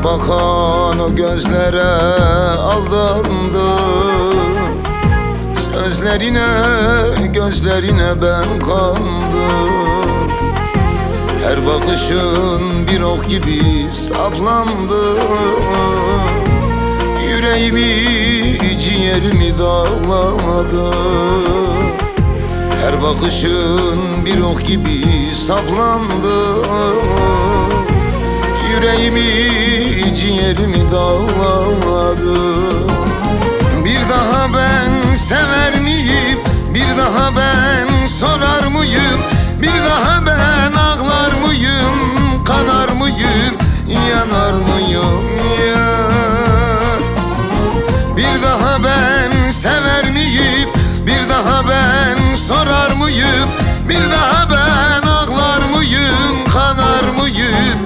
bakan o gözlere aldandım. Sözlerine, gözlerine ben kandım. Her bakışın bir ok gibi saplandı. Yüreğimi, ciğerimi dağladı. Her bakışın bir ok gibi saplandı. Yüreğimi, ciğerimi dağladı. Bir daha ben sever miyim? Bir daha ben sorar mıyım? Bir daha ben ağlar mıyım? Kanar mıyım? Yanar mıyım ya? Bir daha ben sever miyim? Bir daha ben sorar mıyım? Bir daha ben ağlar mıyım? Kanar mıyım?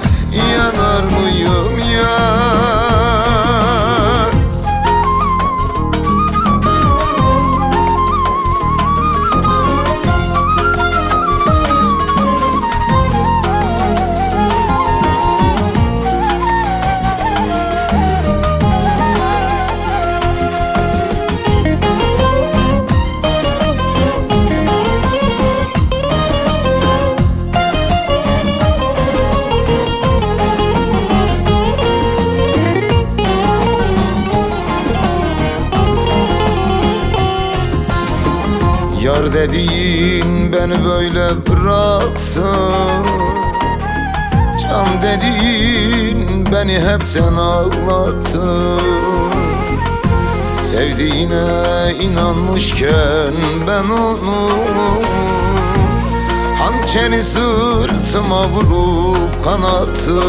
Yanar mıyım ya? Yar dediğin beni böyle bıraksın. Can dediğin beni hepten ağlattı. Sevdiğine inanmışken ben onu hançeri sırtıma vurup kanattı.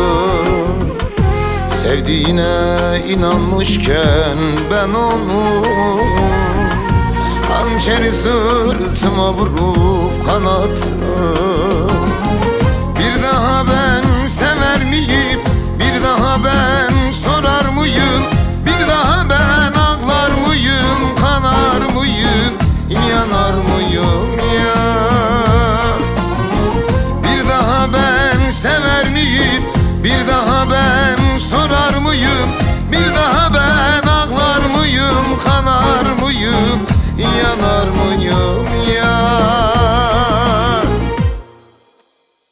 Sevdiğine inanmışken ben onu hançeri sırtıma vurup kanattım. Bir daha ben sever miyim? Bir daha ben sorar mıyım? Bir daha ben ağlar mıyım? Kanar mıyım? Yanar mıyım ya? Bir daha ben sever miyim? Bir daha ben sorar mıyım?